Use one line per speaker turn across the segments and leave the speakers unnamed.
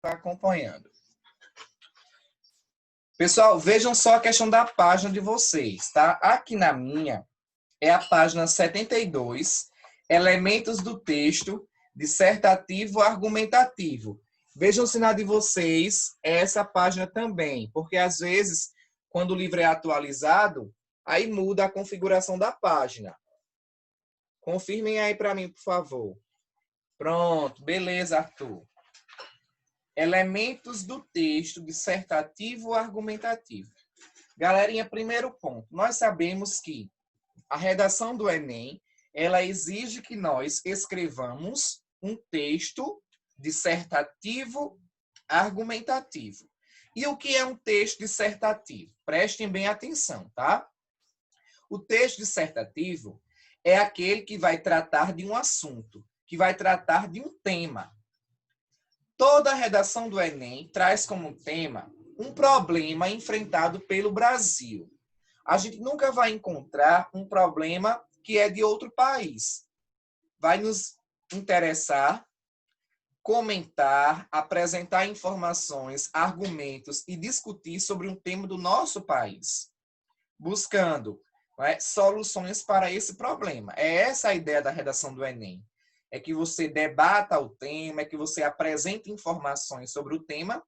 está acompanhando. Pessoal, vejam só a questão da página de vocês, tá? Aqui na minha é a página 72, elementos do texto dissertativo argumentativo. Vejam se na de vocês é essa página também, porque às vezes, quando o livro é atualizado, aí muda a configuração da página. Confirmem aí para mim, por favor. Pronto, beleza, Arthur. Elementos do texto dissertativo argumentativo. Galerinha, primeiro ponto. Nós sabemos que a redação do Enem, ela exige que nós escrevamos um texto dissertativo argumentativo. E o que é um texto dissertativo? Prestem bem atenção, tá? O texto dissertativo é aquele que vai tratar de um assunto, que vai tratar de um tema. Toda a redação do Enem traz como tema um problema enfrentado pelo Brasil. A gente nunca vai encontrar um problema que é de outro país. Vai nos interessar comentar, apresentar informações, argumentos e discutir sobre um tema do nosso país, buscando, soluções para esse problema. É essa a ideia da redação do Enem. É que você debata o tema, é que você apresente informações sobre o tema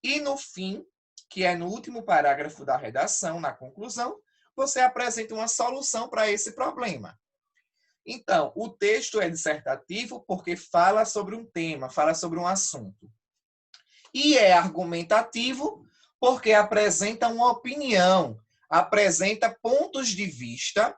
e, no fim, que é no último parágrafo da redação, na conclusão, você apresenta uma solução para esse problema. Então, o texto é dissertativo porque fala sobre um tema, fala sobre um assunto. E é argumentativo porque apresenta uma opinião, apresenta pontos de vista,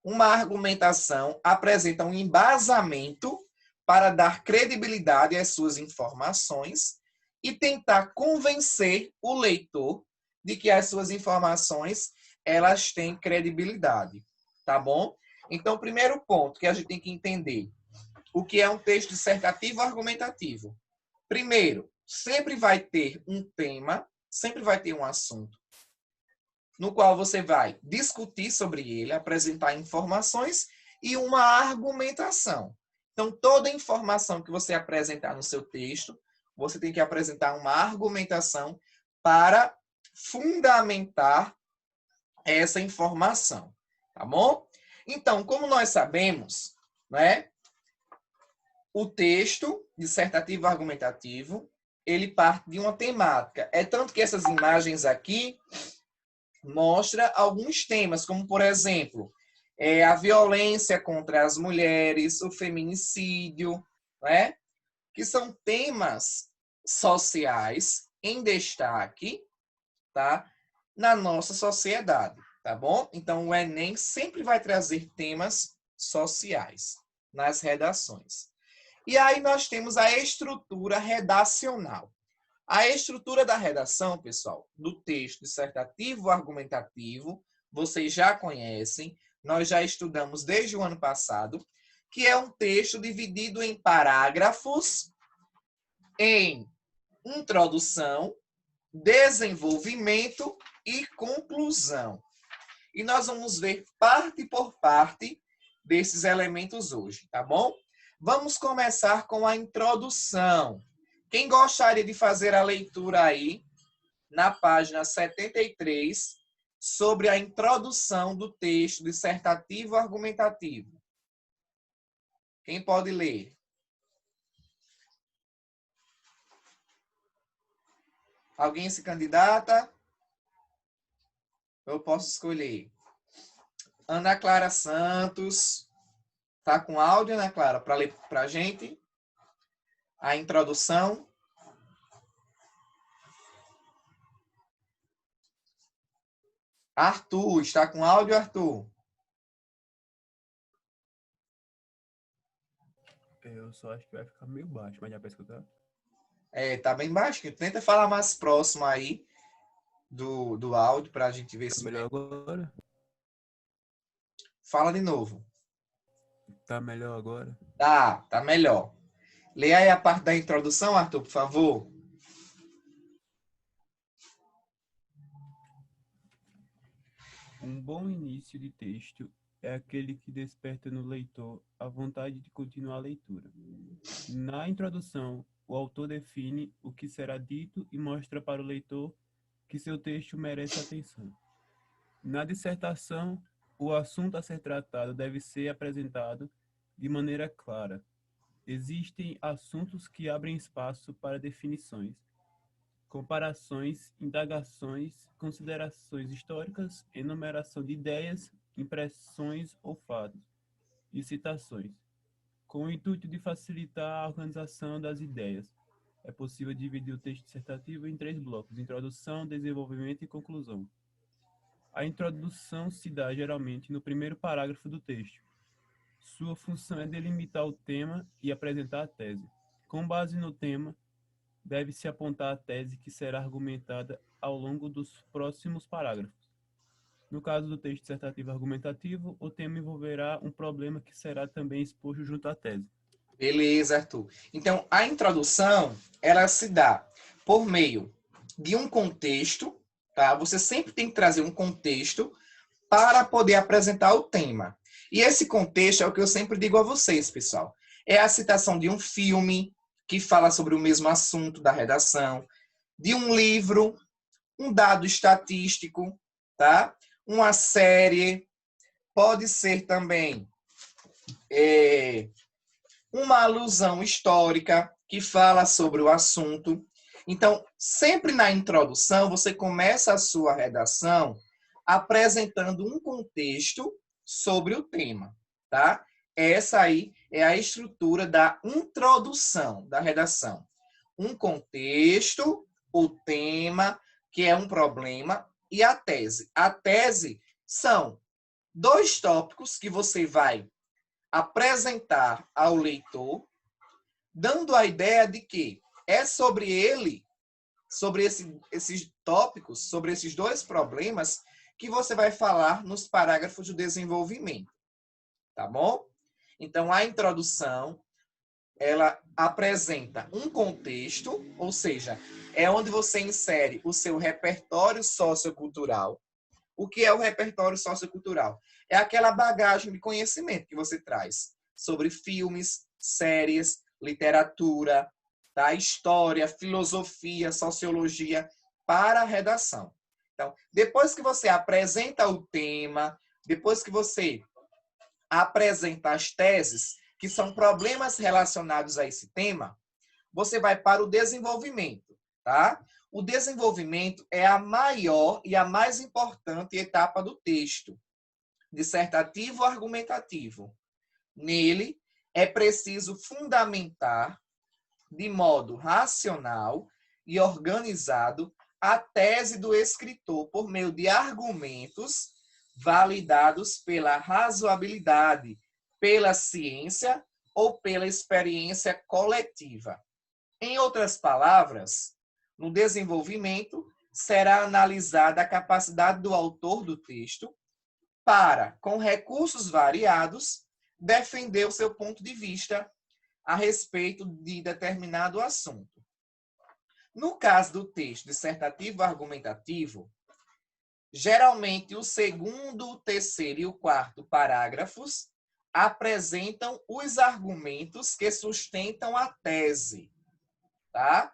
uma argumentação, apresenta um embasamento para dar credibilidade às suas informações e tentar convencer o leitor de que as suas informações elas têm credibilidade, tá bom? Então, o primeiro ponto que a gente tem que entender, o que é um texto dissertativo argumentativo. Primeiro, sempre vai ter um tema, sempre vai ter um assunto, no qual você vai discutir sobre ele, apresentar informações e uma argumentação. Então, toda informação que você apresentar no seu texto, você tem que apresentar uma argumentação para fundamentar essa informação, tá bom? Então, como nós sabemos, né, o texto dissertativo argumentativo, ele parte de uma temática. É tanto que essas imagens aqui mostra alguns temas, como, por exemplo, a violência contra as mulheres, o feminicídio, né? Que são temas sociais em destaque, tá? Na nossa sociedade, tá bom? Então, o Enem sempre vai trazer temas sociais nas redações. E aí nós temos a estrutura redacional. A estrutura da redação, pessoal, do texto dissertativo argumentativo, vocês já conhecem, nós já estudamos desde o ano passado, que é um texto dividido em parágrafos, em introdução, desenvolvimento e conclusão. E nós vamos ver parte por parte desses elementos hoje, tá bom? Vamos começar com a introdução. Quem gostaria de fazer a leitura aí, na página 73, sobre a introdução do texto dissertativo argumentativo? Quem pode ler? Alguém se candidata? Eu posso escolher. Ana Clara Santos. Tá com áudio, Ana Clara, para ler para a gente? A introdução. Arthur, está com áudio, Arthur?
Eu só acho que vai ficar meio baixo, mas já para escutar?
Tá bem baixo. Tenta falar mais próximo aí do áudio para a gente ver
Tá
se...
melhor agora?
Fala de novo.
Tá melhor agora?
Tá melhor. Lê aí a parte da introdução, Arthur, por favor.
Um bom início de texto é aquele que desperta no leitor a vontade de continuar a leitura. Na introdução, o autor define o que será dito e mostra para o leitor que seu texto merece atenção. Na dissertação, o assunto a ser tratado deve ser apresentado de maneira clara. Existem assuntos que abrem espaço para definições, comparações, indagações, considerações históricas, enumeração de ideias, impressões ou fatos, e citações, com o intuito de facilitar a organização das ideias. É possível dividir o texto dissertativo em 3 blocos: introdução, desenvolvimento e conclusão. A introdução se dá geralmente no primeiro parágrafo do texto. Sua função é delimitar o tema e apresentar a tese. Com base no tema, deve-se apontar a tese que será argumentada ao longo dos próximos parágrafos. No caso do texto dissertativo argumentativo, o tema envolverá um problema que será também exposto junto à tese.
Beleza, Arthur. Então, a introdução, ela se dá por meio de um contexto, tá? Você sempre tem que trazer um contexto para poder apresentar o tema. E esse contexto é o que eu sempre digo a vocês, pessoal. É a citação de um filme que fala sobre o mesmo assunto da redação, de um livro, um dado estatístico, tá? Uma série, pode ser também uma alusão histórica que fala sobre o assunto. Então, sempre na introdução, você começa a sua redação apresentando um contexto sobre o tema, tá? Essa aí é a estrutura da introdução da redação. Um contexto, o tema, que é um problema, e a tese. A tese são 2 tópicos que você vai apresentar ao leitor, dando a ideia de que é sobre ele, sobre esses tópicos, sobre esses 2 problemas, que você vai falar nos parágrafos de desenvolvimento. Tá bom? Então, a introdução, ela apresenta um contexto, ou seja, é onde você insere o seu repertório sociocultural. O que é o repertório sociocultural? É aquela bagagem de conhecimento que você traz sobre filmes, séries, literatura, tá? História, filosofia, sociologia para a redação. Então, depois que você apresenta o tema, depois que você apresenta as teses, que são problemas relacionados a esse tema, você vai para o desenvolvimento, tá? O desenvolvimento é a maior e a mais importante etapa do texto, dissertativo ou argumentativo. Nele, é preciso fundamentar de modo racional e organizado a tese do escritor por meio de argumentos validados pela razoabilidade, pela ciência ou pela experiência coletiva. Em outras palavras, no desenvolvimento, será analisada a capacidade do autor do texto para, com recursos variados, defender o seu ponto de vista a respeito de determinado assunto. No caso do texto dissertativo argumentativo, geralmente o segundo, o terceiro e o quarto parágrafos apresentam os argumentos que sustentam a tese, tá?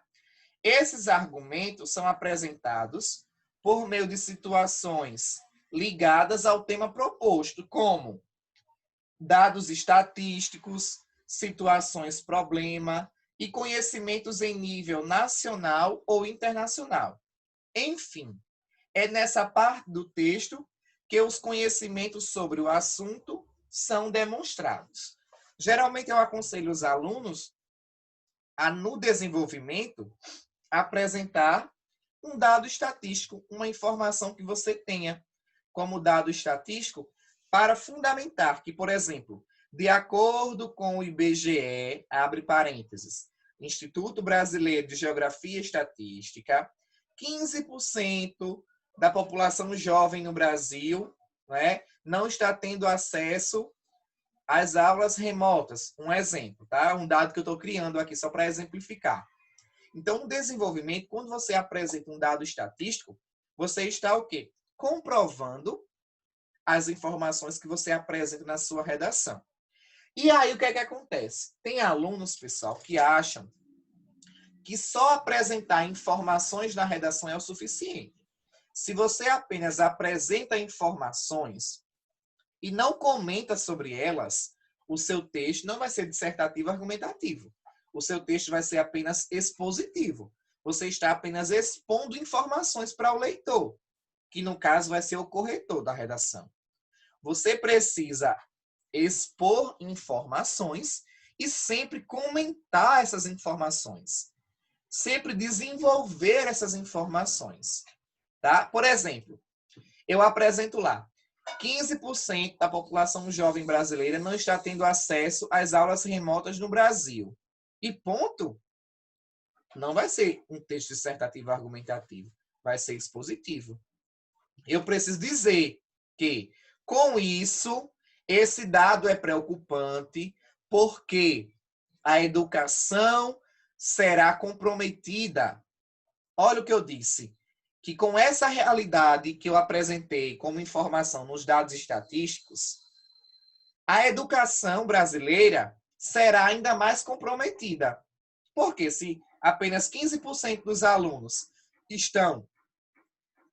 Esses argumentos são apresentados por meio de situações ligadas ao tema proposto, como dados estatísticos, situações problema e conhecimentos em nível nacional ou internacional. Enfim, é nessa parte do texto que os conhecimentos sobre o assunto são demonstrados. Geralmente eu aconselho os alunos a, no desenvolvimento, apresentar um dado estatístico, uma informação que você tenha como dado estatístico para fundamentar que, por exemplo, de acordo com o IBGE, abre parênteses, Instituto Brasileiro de Geografia e Estatística, 15% da população jovem no Brasil, né, não está tendo acesso às aulas remotas. Um exemplo, tá? Um dado que eu estou criando aqui só para exemplificar. Então, no desenvolvimento, quando você apresenta um dado estatístico, você está o quê? Comprovando as informações que você apresenta na sua redação. E aí, o que é que acontece? Tem alunos, pessoal, que acham que só apresentar informações na redação é o suficiente. Se você apenas apresenta informações e não comenta sobre elas, o seu texto não vai ser dissertativo argumentativo. O seu texto vai ser apenas expositivo. Você está apenas expondo informações para o leitor, que no caso vai ser o corretor da redação. Você precisa expor informações e sempre comentar essas informações. Sempre desenvolver essas informações. Tá? Por exemplo, eu apresento lá, 15% da população jovem brasileira não está tendo acesso às aulas remotas no Brasil. E ponto. Não vai ser um texto dissertativo argumentativo, vai ser expositivo. Eu preciso dizer que, com isso, esse dado é preocupante porque a educação será comprometida. Olha o que eu disse, que com essa realidade que eu apresentei como informação nos dados estatísticos, a educação brasileira será ainda mais comprometida. Porque se apenas 15% dos alunos estão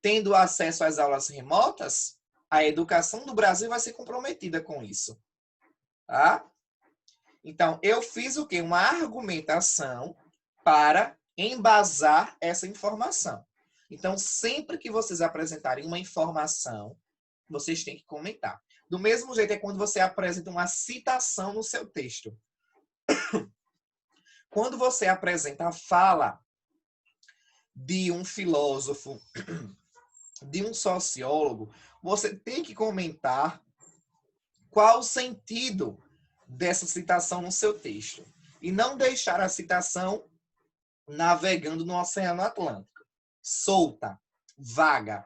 tendo acesso às aulas remotas, a educação do Brasil vai ser comprometida com isso. Tá? Então, eu fiz o quê? Uma argumentação para embasar essa informação. Então, sempre que vocês apresentarem uma informação, vocês têm que comentar. Do mesmo jeito é quando você apresenta uma citação no seu texto. Quando você apresenta a fala de um filósofo, de um sociólogo, você tem que comentar qual o sentido dessa citação no seu texto. E não deixar a citação navegando no Oceano Atlântico. Solta, vaga.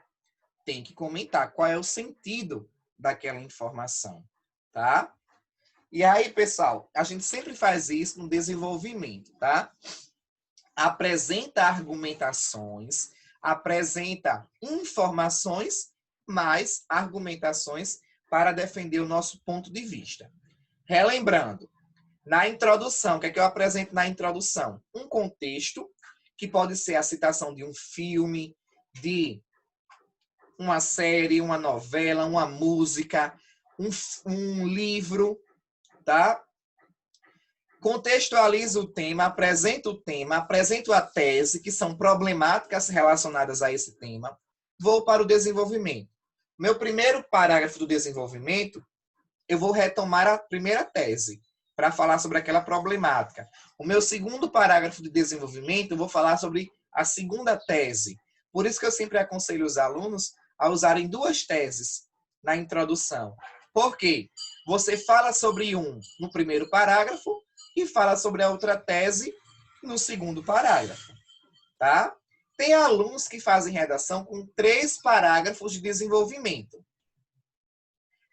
Tem que comentar qual é o sentido daquela informação. Tá? E aí, pessoal, a gente sempre faz isso no desenvolvimento, tá? Apresenta argumentações, apresenta informações, mais argumentações para defender o nosso ponto de vista. Relembrando, na introdução, o que é que eu apresento na introdução? Um contexto, que pode ser a citação de um filme, de uma série, uma novela, uma música, um livro, tá? Contextualizo o tema, apresento a tese, que são problemáticas relacionadas a esse tema. Vou para o desenvolvimento. Meu primeiro parágrafo do desenvolvimento, eu vou retomar a primeira tese, para falar sobre aquela problemática. O meu segundo parágrafo de desenvolvimento, eu vou falar sobre a segunda tese. Por isso que eu sempre aconselho os alunos a usarem duas teses na introdução. Por quê? Você fala sobre um no primeiro parágrafo e fala sobre a outra tese no segundo parágrafo. Tá? Tem alunos que fazem redação com 3 parágrafos de desenvolvimento.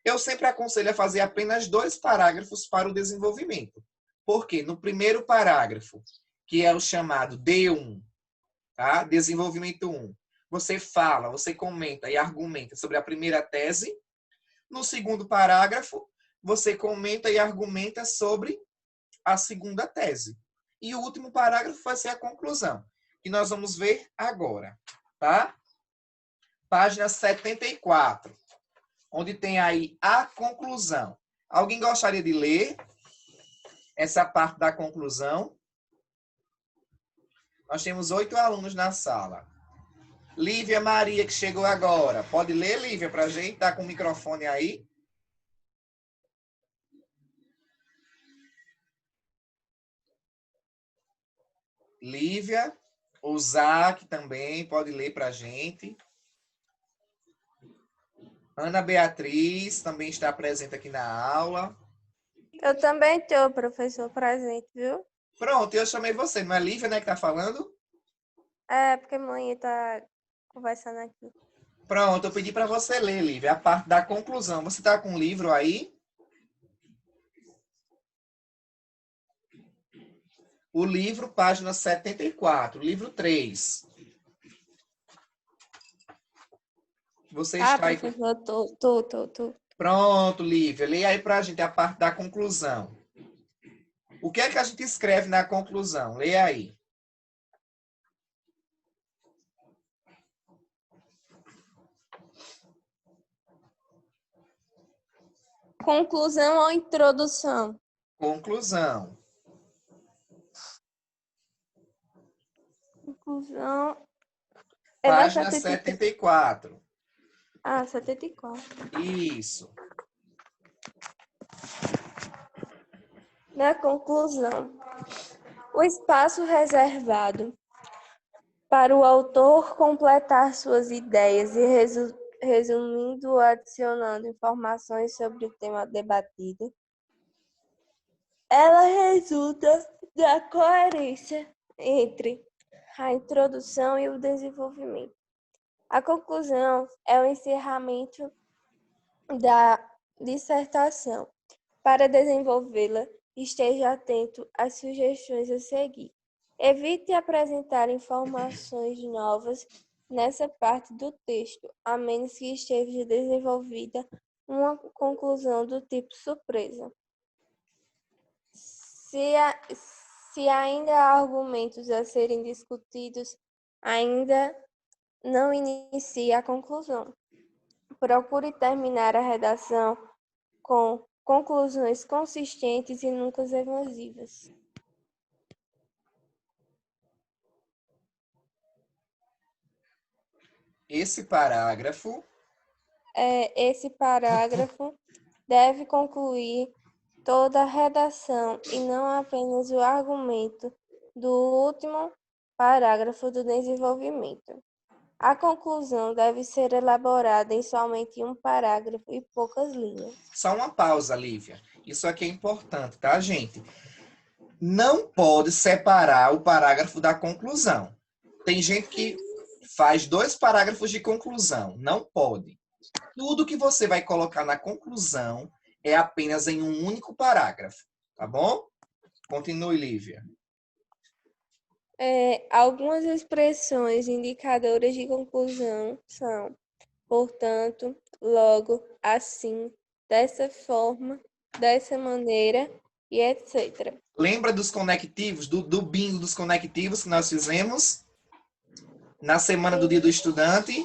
Eu sempre aconselho a fazer apenas 2 parágrafos para o desenvolvimento. Porque no primeiro parágrafo, que é o chamado D1, tá? Desenvolvimento 1, você fala, você comenta e argumenta sobre a primeira tese. No segundo parágrafo, você comenta e argumenta sobre a segunda tese. E o último parágrafo vai ser a conclusão, que nós vamos ver agora, tá? Página 74, onde tem aí a conclusão. Alguém gostaria de ler essa parte da conclusão? Nós temos 8 alunos na sala. Lívia Maria, que chegou agora. Pode ler, Lívia, para a gente? Tá com o microfone aí? Lívia, o Zac também pode ler para a gente. Ana Beatriz também está presente aqui na aula.
Eu também estou, professor, presente, viu?
Pronto, eu chamei você. Não é Lívia, né, que está falando?
É, porque a mãe está conversando aqui.
Pronto, eu pedi para você ler, Lívia, a parte da conclusão. Você está com o livro aí? O livro, página 74, livro 3. Que você
Ah,
está aí.
professor, tô.
Pronto, Lívia. Leia aí para a gente a parte da conclusão. O que é que a gente escreve na conclusão? Leia aí.
Conclusão ou introdução?
Conclusão.
Conclusão é na
Página
74.
74.
Ah, 74.
Isso.
Na conclusão, o espaço reservado para o autor completar suas ideias e resumindo ou adicionando informações sobre o tema debatido, ela resulta da coerência entre a introdução e o desenvolvimento. A conclusão é o encerramento da dissertação. Para desenvolvê-la, esteja atento às sugestões a seguir. Evite apresentar informações novas nessa parte do texto, a menos que esteja desenvolvida uma conclusão do tipo surpresa. Se ainda há argumentos a serem discutidos, ainda não inicie a conclusão. Procure terminar a redação com conclusões consistentes e nunca evasivas.
Esse parágrafo
Esse parágrafo deve concluir toda a redação e não apenas o argumento do último parágrafo do desenvolvimento. A conclusão deve ser elaborada em somente um parágrafo e poucas linhas.
Só uma pausa, Lívia. Isso aqui é importante, tá, gente? Não pode separar o parágrafo da conclusão. Tem gente que faz 2 parágrafos de conclusão. Não pode. Tudo que você vai colocar na conclusão é apenas em um único parágrafo, tá bom? Continue, Lívia.
Algumas expressões indicadoras de conclusão são, portanto, logo, assim, dessa forma, dessa maneira e etc.
Lembra dos conectivos, do bingo dos conectivos que nós fizemos na semana do Dia do Estudante?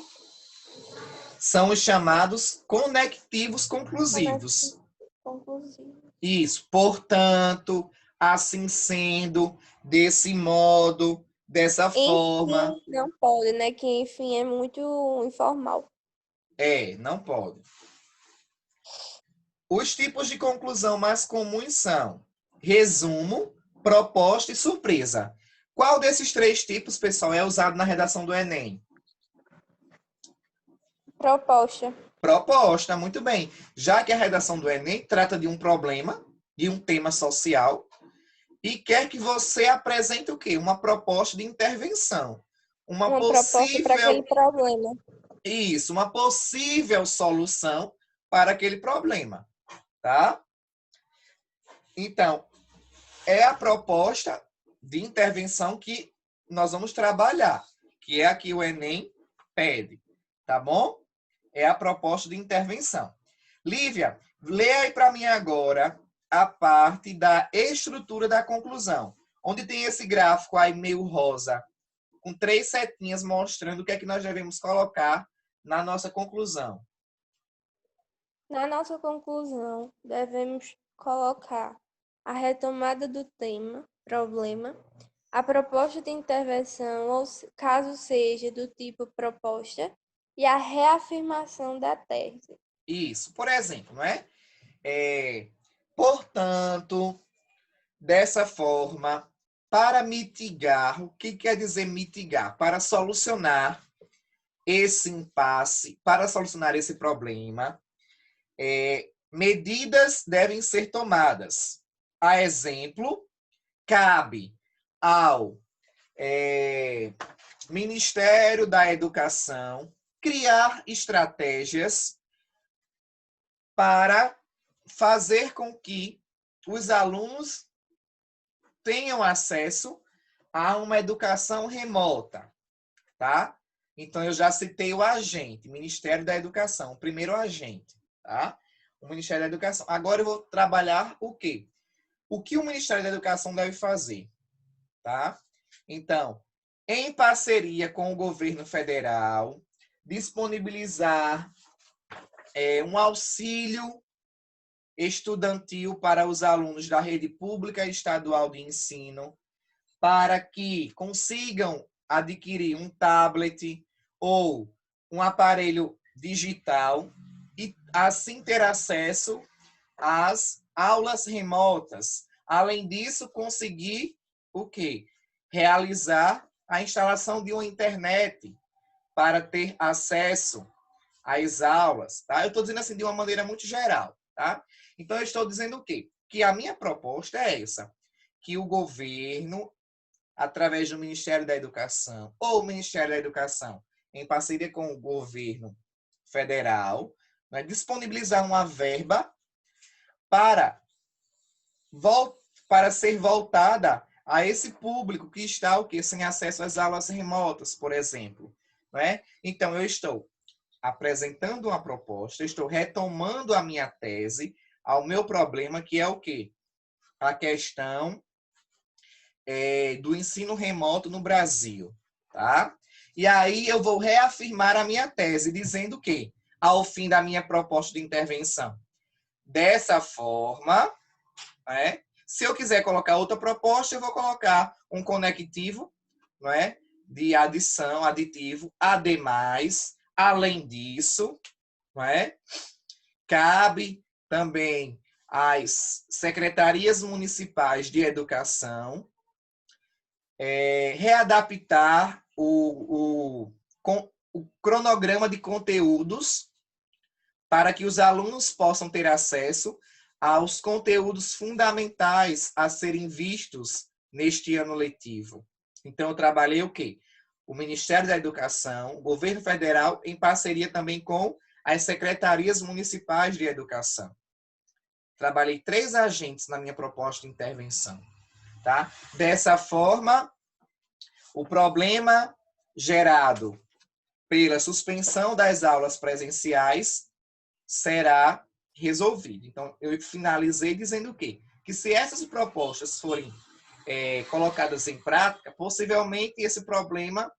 São os chamados conectivos conclusivos.
Conclusivo.
Isso. Portanto, assim sendo, desse modo, dessa forma.
Enfim, não pode, né? Que enfim é muito informal.
Não pode. Os tipos de conclusão mais comuns são resumo, proposta e surpresa. Qual desses 3 tipos, pessoal, é usado na redação do Enem?
Proposta.
Proposta, muito bem. Já que a redação do Enem trata de um problema, de um tema social, e quer que você apresente o quê? Uma proposta de intervenção.
Uma proposta para aquele problema.
Isso, uma possível solução para aquele problema, tá? Então, é a proposta de intervenção que nós vamos trabalhar, que é a que o Enem pede, tá bom? É a proposta de intervenção. Lívia, lê aí para mim agora a parte da estrutura da conclusão, onde tem esse gráfico aí meio rosa, com 3 setinhas mostrando o que é que nós devemos colocar na nossa conclusão.
Na nossa conclusão, devemos colocar a retomada do tema, problema, a proposta de intervenção, ou caso seja do tipo proposta, e a reafirmação da tese.
Isso, por exemplo, não é? Portanto, dessa forma, para mitigar, o que quer dizer mitigar? Para solucionar esse impasse, para solucionar esse problema, medidas devem ser tomadas. A exemplo, cabe ao Ministério da Educação criar estratégias para fazer com que os alunos tenham acesso a uma educação remota, tá? Então, eu já citei o agente, Ministério da Educação, o primeiro agente, tá? O Ministério da Educação. Agora eu vou trabalhar o quê? O que o Ministério da Educação deve fazer, tá? Então, em parceria com o governo federal, disponibilizar um auxílio estudantil para os alunos da rede pública e estadual de ensino, para que consigam adquirir um tablet ou um aparelho digital e assim ter acesso às aulas remotas. Além disso, conseguir o quê? Realizar a instalação de uma internet para ter acesso às aulas, tá? Eu estou dizendo assim de uma maneira muito geral, tá? Então, eu estou dizendo o quê? Que a minha proposta é essa, que o governo, através do Ministério da Educação, ou o Ministério da Educação, em parceria com o governo federal, né, disponibilizar uma verba para ser voltada a esse público que está o quê? Sem acesso às aulas remotas, por exemplo. Né? Então, eu estou apresentando uma proposta, estou retomando a minha tese ao meu problema, que é o quê? A questão do ensino remoto no Brasil. Tá? E aí eu vou reafirmar a minha tese, dizendo que, ao fim da minha proposta de intervenção, dessa forma, né? Se eu quiser colocar outra proposta, eu vou colocar um conectivo, não é? De adição, aditivo, ademais, além disso, não é? Cabe também às secretarias municipais de educação readaptar o cronograma de conteúdos para que os alunos possam ter acesso aos conteúdos fundamentais a serem vistos neste ano letivo. Então, eu trabalhei o quê? O Ministério da Educação, o Governo Federal, em parceria também com as secretarias municipais de educação. Trabalhei 3 agentes na minha proposta de intervenção. Tá? Dessa forma, o problema gerado pela suspensão das aulas presenciais será resolvido. Então, eu finalizei dizendo o quê? Que se essas propostas forem colocadas em prática, possivelmente esse problema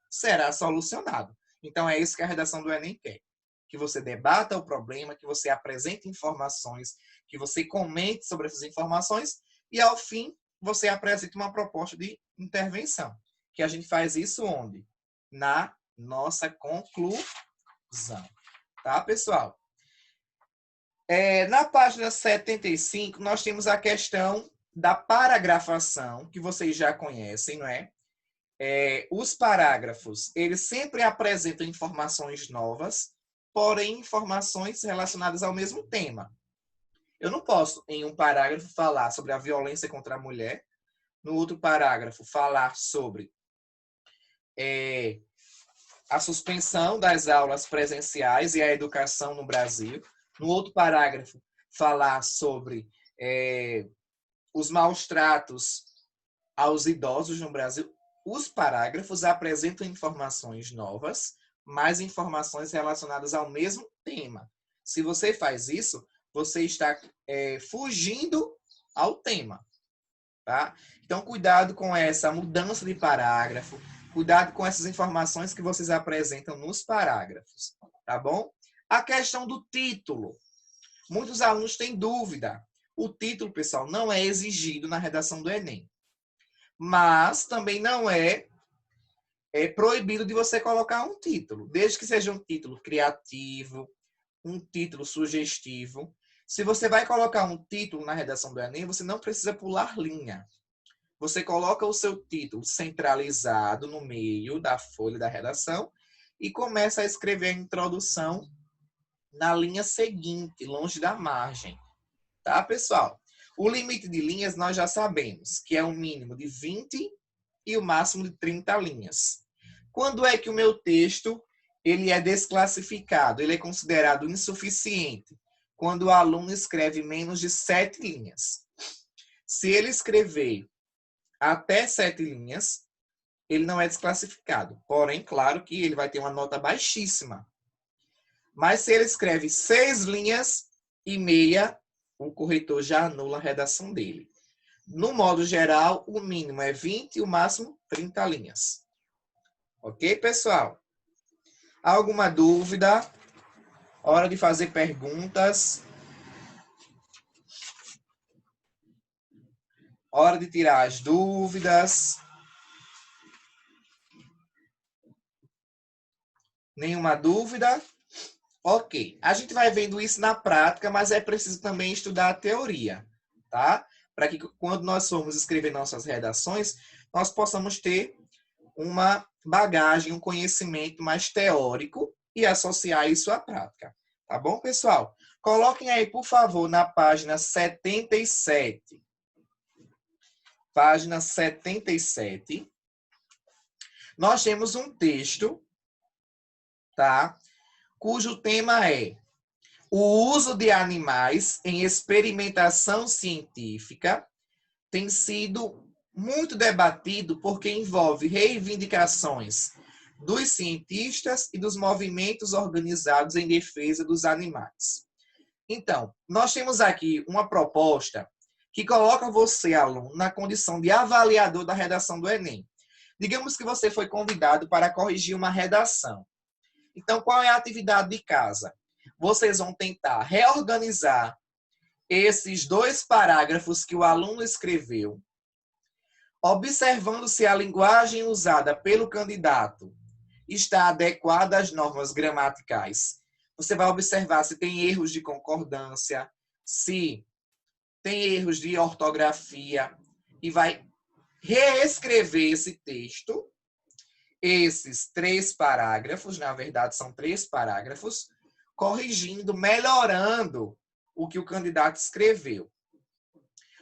será solucionado. Então, é isso que a redação do Enem quer. Que você debata o problema, que você apresente informações, que você comente sobre essas informações e, ao fim, você apresente uma proposta de intervenção. Que a gente faz isso onde? Na nossa conclusão. Tá, pessoal? Na página 75, nós temos a questão da paragrafação, que vocês já conhecem, não é? Os parágrafos, eles sempre apresentam informações novas, porém informações relacionadas ao mesmo tema. Eu não posso, em um parágrafo, falar sobre a violência contra a mulher, no outro parágrafo, falar sobre a suspensão das aulas presenciais e a educação no Brasil, no outro parágrafo, falar sobre os maus tratos aos idosos no Brasil. Os parágrafos apresentam informações novas, mais informações relacionadas ao mesmo tema. Se você faz isso, você está fugindo ao tema. Tá? Então, cuidado com essa mudança de parágrafo, cuidado com essas informações que vocês apresentam nos parágrafos. Tá bom? A questão do título. Muitos alunos têm dúvida. O título, pessoal, não é exigido na redação do Enem. Mas também não é proibido de você colocar um título. Desde que seja um título criativo, um título sugestivo. Se você vai colocar um título na redação do Enem, você não precisa pular linha. Você coloca o seu título centralizado no meio da folha da redação e começa a escrever a introdução na linha seguinte, longe da margem. Tá, pessoal? O limite de linhas nós já sabemos, que é um mínimo de 20 e o máximo de 30 linhas. Quando é que o meu texto ele é desclassificado? Ele é considerado insuficiente quando o aluno escreve menos de 7 linhas. Se ele escrever até 7 linhas, ele não é desclassificado. Porém, claro que ele vai ter uma nota baixíssima. Mas se ele escreve 6 linhas e meia, o corretor já anula a redação dele. No modo geral, o mínimo é 20 e o máximo 30 linhas. Ok, pessoal? Alguma dúvida? Hora de fazer perguntas. Hora de tirar as dúvidas. Nenhuma dúvida? Ok. A gente vai vendo isso na prática, mas é preciso também estudar a teoria, tá? Para que quando nós formos escrever nossas redações, nós possamos ter uma bagagem, um conhecimento mais teórico e associar isso à prática. Tá bom, pessoal? Coloquem aí, por favor, na página 77. Página 77. Nós temos um texto, tá? Cujo tema é o uso de animais em experimentação científica tem sido muito debatido porque envolve reivindicações dos cientistas e dos movimentos organizados em defesa dos animais. Então, nós temos aqui uma proposta que coloca você, aluno, na condição de avaliador da redação do Enem. Digamos que você foi convidado para corrigir uma redação. Então, qual é a atividade de casa? Vocês vão tentar reorganizar esses 2 parágrafos que o aluno escreveu, observando se a linguagem usada pelo candidato está adequada às normas gramaticais. Você vai observar se tem erros de concordância, se tem erros de ortografia, e vai reescrever esse texto, esses 3 parágrafos, na verdade são 3 parágrafos, corrigindo, melhorando o que o candidato escreveu.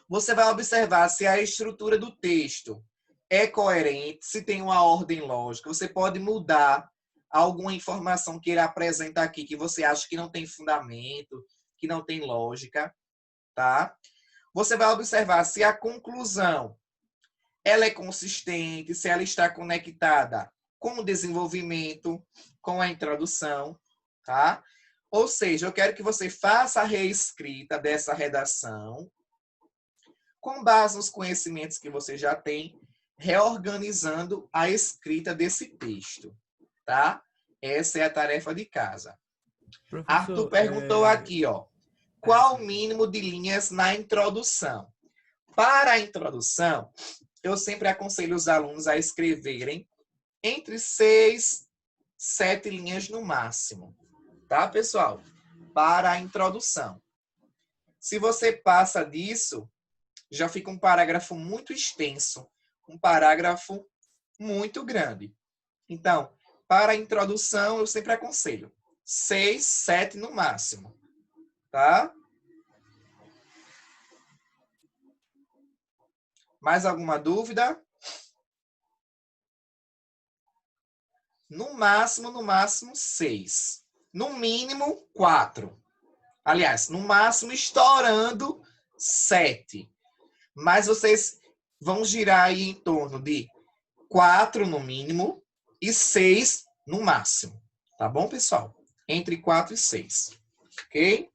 Você vai observar se a estrutura do texto é coerente, se tem uma ordem lógica. Você pode mudar alguma informação que ele apresenta aqui, que você acha que não tem fundamento, que não tem lógica, tá? Você vai observar se a conclusão ela é consistente, se ela está conectada com o desenvolvimento, com a introdução, tá? Ou seja, eu quero que você faça a reescrita dessa redação com base nos conhecimentos que você já tem, reorganizando a escrita desse texto, tá? Essa é a tarefa de casa.
Professor,
Arthur perguntou aqui, ó, qual o mínimo de linhas na introdução? Para a introdução, eu sempre aconselho os alunos a escreverem entre 6, 7 linhas no máximo, tá, pessoal? Para a introdução. Se você passa disso, já fica um parágrafo muito extenso, um parágrafo muito grande. Então, para a introdução, eu sempre aconselho 6, 7 no máximo, tá? Mais alguma dúvida? No máximo 6. No mínimo, 4. Aliás, no máximo, estourando 7. Mas vocês vão girar aí em torno de 4 no mínimo e 6 no máximo. Tá bom, pessoal? Entre 4 e 6. Ok?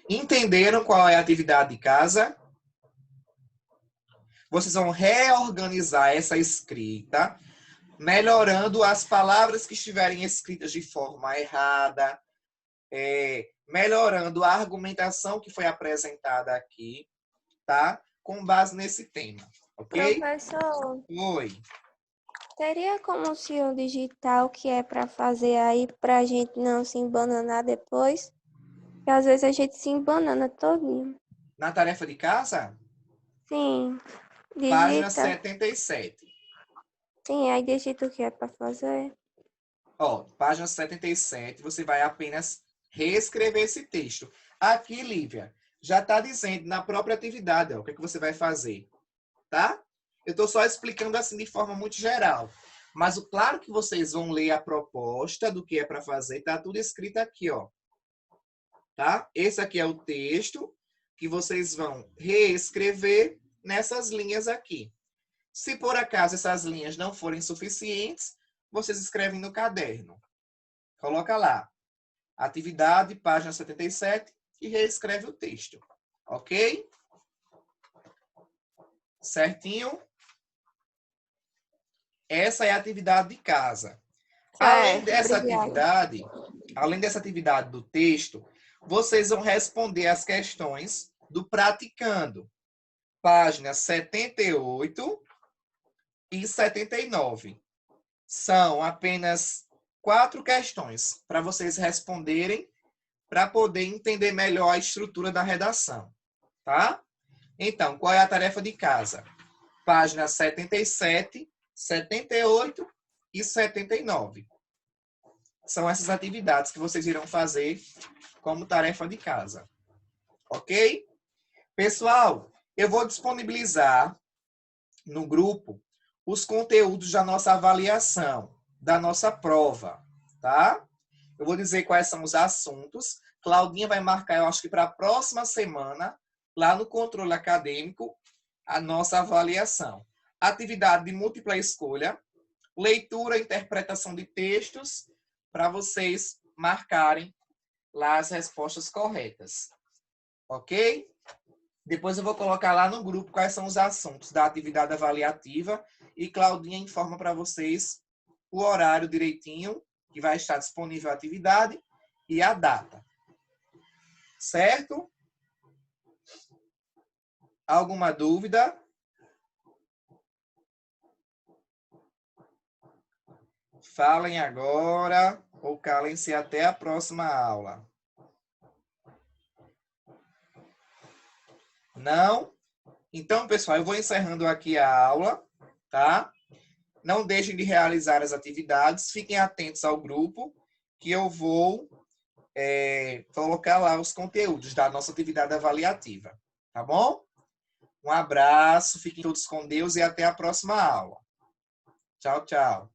Entenderam qual é a atividade de casa? Vocês vão reorganizar essa escrita, melhorando as palavras que estiverem escritas de forma errada, melhorando a argumentação que foi apresentada aqui, tá? Com base nesse tema, ok?
Professor,
Oi.
teria como o senhor digitar o que é para fazer aí pra gente não se embananar depois? Porque às vezes a gente se embanana todinho.
Na tarefa de casa,
Sim,
página
digita.
77.
Sim, aí digita o que é para fazer.
Ó, página 77, você vai apenas reescrever esse texto. Aqui, Lívia, já está dizendo na própria atividade, ó, o que é que você vai fazer, tá? Eu estou só explicando assim de forma muito geral. Mas claro que vocês vão ler a proposta do que é para fazer, tá tudo escrito aqui, ó. Tá? Esse aqui é o texto que vocês vão reescrever nessas linhas aqui. Se por acaso essas linhas não forem suficientes, vocês escrevem no caderno. Coloca lá, atividade, página 77, e reescreve o texto. Ok? Certinho? Essa é a atividade de casa. Além dessa atividade do texto, vocês vão responder as questões do praticando. Páginas 78 e 79. São apenas 4 questões para vocês responderem para poder entender melhor a estrutura da redação. Tá? Então, qual é a tarefa de casa? Páginas 77, 78 e 79. São essas atividades que vocês irão fazer como tarefa de casa. Ok? Pessoal, eu vou disponibilizar no grupo os conteúdos da nossa avaliação, da nossa prova, tá? Eu vou dizer quais são os assuntos. Claudinha vai marcar, eu acho que para a próxima semana, lá no controle acadêmico, a nossa avaliação. Atividade de múltipla escolha, leitura e interpretação de textos, para vocês marcarem lá as respostas corretas. Ok? Depois eu vou colocar lá no grupo quais são os assuntos da atividade avaliativa e Claudinha informa para vocês o horário direitinho que vai estar disponível a atividade e a data. Certo? Alguma dúvida? Falem agora ou calem-se até a próxima aula. Não? Então, pessoal, eu vou encerrando aqui a aula, tá? Não deixem de realizar as atividades. Fiquem atentos ao grupo, que eu vou colocar lá os conteúdos da nossa atividade avaliativa. Tá bom? Um abraço, fiquem todos com Deus e até a próxima aula. Tchau, tchau.